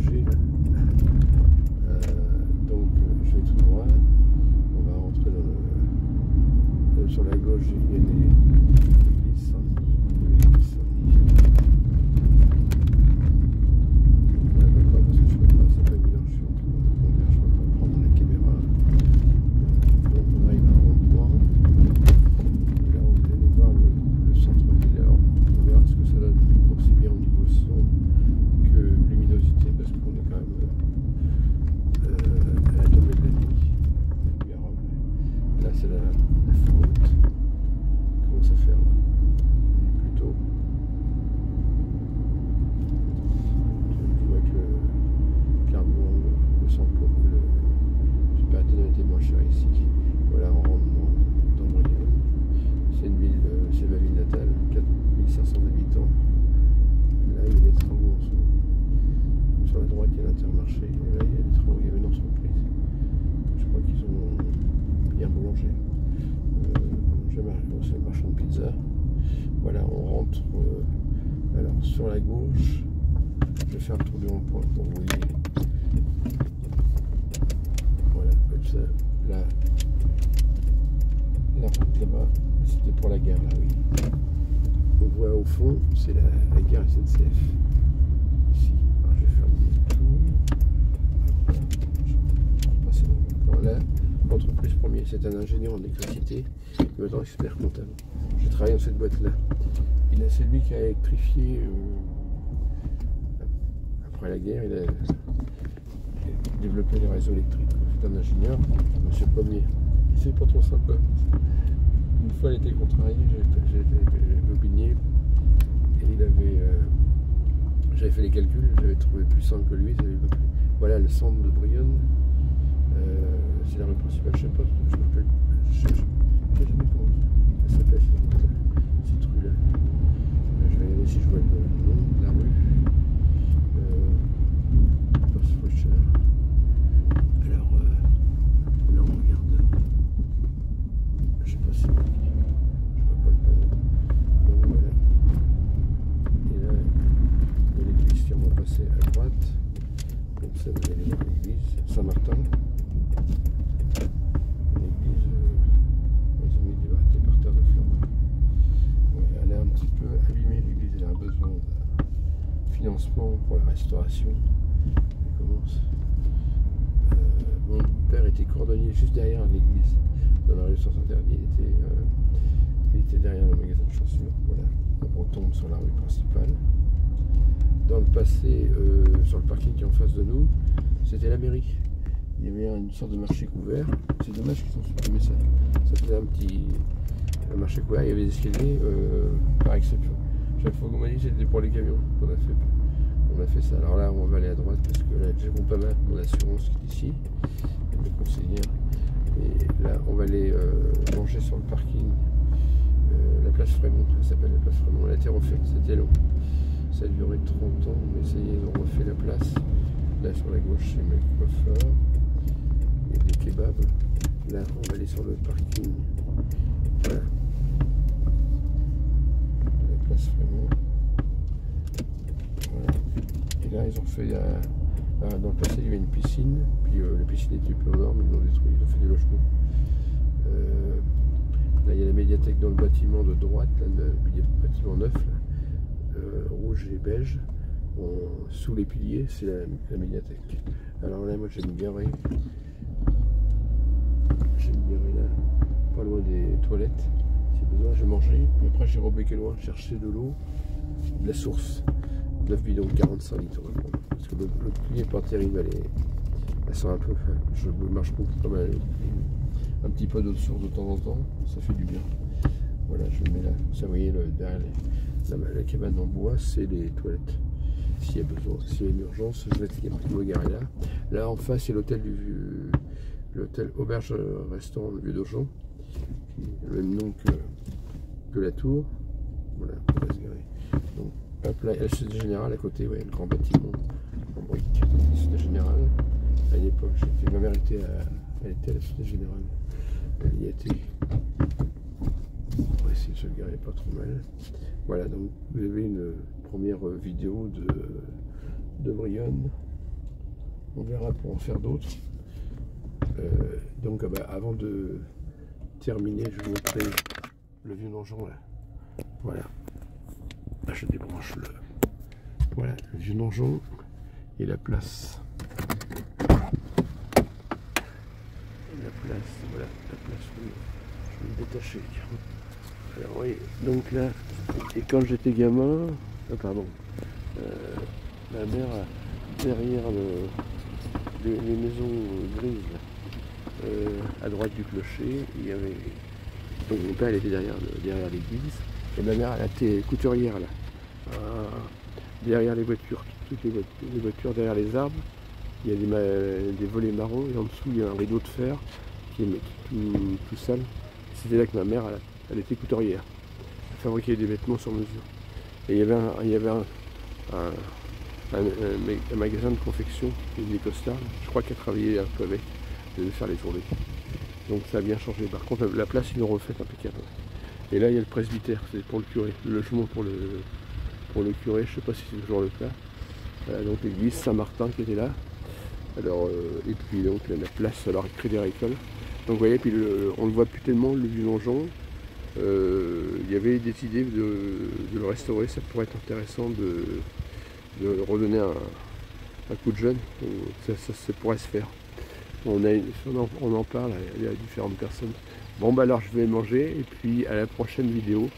bouger là. Donc je vais tout droit. On va rentrer dans le, sur la gauche. Il y a l'église Saint-Denis. L'église Saint-Denis. Là, pas parce que je peux pas, c'est pas évident. Je suis en train de conduire, je peux pas prendre la caméra. Donc on arrive à un rond-point. Et là on va aller voir le centre-ville. Alors on verra ce que ça donne aussi bien au niveau son que luminosité, parce qu'on est quand même à la tombée de la nuit. Là c'est la fin août. Il commence à faire plus tôt. Je vois que le carburant, le samplon, le super-éthanol était moins cher ici. Voilà, on rentre dans Brienne. C'est une ville, c'est ma ville natale, 4500 habitants. Là il y a des travaux en ce moment. Sur la droite il y a l'Intermarché, et là il y a des travaux, il y avait une entreprise. Je crois qu'ils ont bien boulanger. C'est le marchand de pizza. Voilà, on rentre alors sur la gauche. Je vais faire le tour du rond-point pour vous voyez. Voilà, comme ça. Là, la route là-bas, c'était pour la gare, là, oui. On voit au fond, c'est la gare SNCF. Ici. Alors, je vais faire le tour. Je vais passer dans le point là. L'entreprise premier, c'est un ingénieur en électricité, et maintenant expert comptable. Je travaille dans cette boîte-là. C'est lui qui a électrifié, après la guerre, il a développé les réseaux électriques. C'est un ingénieur, monsieur Pommier. Il c'est pas trop sympa. Une fois, il était contrarié, j'ai été bobigné, et il avait, j'avais fait les calculs, j'avais trouvé plus simple que lui, ça avait pas plu. Voilà le centre de Brienne. C'est la rue principale, je sais pas, je m'appelle. Je sais jamais comment elle s'appelle cette rue là. Je vais aller si je vois le nom de la rue. Post-Frocher. Alors là on regarde. Je sais pas si je vois pas le panneau. Donc voilà. Et là il y a l'église qui on va passer à droite. Donc ça va aller vers l'église Saint-Martin. L'église, ils ont mis des par terre de fleurs. Ouais, elle est un petit peu abîmée, l'église, elle a besoin de financement pour la restauration. Elle commence. Mon père était cordonnier juste derrière l'église, dans la rue Saint-Interdit, il était derrière le magasin de chaussures. Voilà, on retombe sur la rue principale. Dans le passé, sur le parking qui est en face de nous, c'était la mairie. Il y avait une sorte de marché couvert. C'est dommage qu'ils ont supprimé ça. Ça faisait un marché couvert. Il y avait des escaliers par exception. Chaque fois qu'on m'a dit c'était pour les camions qu'on a fait ça. Alors là on va aller à droite parce que là j'ai pas mal mon assurance qui est ici, mes conseillères. Et là on va aller manger sur le parking. La place Frémont, ça s'appelle la place Frémont. Elle a été refaite, c'était long. Ça a duré 30 ans, mais ça y est, ils ont refait la place. Là sur la gauche c'est mes coiffeurs. Il y a des kebabs. Là on va aller sur le parking. Voilà. La place Frémont. Voilà. Et là ils ont fait dans le passé il y avait une piscine, puis la piscine était plus aux normes, ils l'ont détruit, ils ont fait des logements. Là il y a la médiathèque dans le bâtiment de droite, là, le bâtiment neuf, là, rouge et beige. Sous les piliers, c'est la médiathèque. Alors là, moi, je vais me garer. Là, pas loin des toilettes. Si besoin, je vais manger. Puis après, j'ai rebequé loin, chercher de l'eau, de la source. 9 bidons, 45 litres. Parce que le pluie n'est pas terrible, elle sent un peu. Je marche beaucoup comme un petit peu d'eau de source de temps en temps, ça fait du bien. Voilà, je mets là. Ça, vous voyez, derrière la cabane en bois, c'est les toilettes. S'il y a besoin, s'il y a une urgence, je vais me garer là. Là en face, c'est l'hôtel l'hôtel auberge restaurant le Vieux Dojon, le même nom que la tour. Voilà, on va se garer. Donc, hop là, il y a la Société Générale à côté, ouais, le grand bâtiment en briques. La Société Générale, à l'époque, ma mère était à la Société Générale. Elle y était. On va essayer de se garer pas trop mal. Voilà, donc vous avez une première vidéo de Brienne. On verra pour en faire d'autres. Donc avant de terminer, je vais vous montrer le vieux donjon là. Voilà. Là, je débranche le. Voilà, le vieux donjon et la place. La place, voilà, la place où je vais me détacher. Alors oui, donc là, et quand j'étais gamin, ma mère, derrière les maisons grises, à droite du clocher, il y avait. Donc mon père il était derrière l'église, et ma mère elle était couturière là. Derrière les voitures, toutes les voitures derrière les arbres, il y a des volets marrons, et en dessous il y a un rideau de fer qui est tout sale. C'était là que ma mère elle était couturière. Elle fabriquait des vêtements sur mesure. Et il y avait un magasin de confection, des costards, je crois qu'elle travaillait un peu avec, de faire les tournées. Donc ça a bien changé. Par contre la place ils l'ont refaite impeccable. Et là il y a le presbytère, c'est pour le curé, le logement pour le curé, je ne sais pas si c'est toujours le cas. Voilà, donc l'église Saint-Martin qui était là. Alors, et puis donc la place à la récré des récoltes. Donc vous voyez, puis on ne le voit plus tellement, le vieux donjon. Il y avait des idées de le restaurer, ça pourrait être intéressant de redonner un coup de jeune, ça pourrait se faire. On en parle, il y a différentes personnes. Bon bah alors je vais manger et puis à la prochaine vidéo.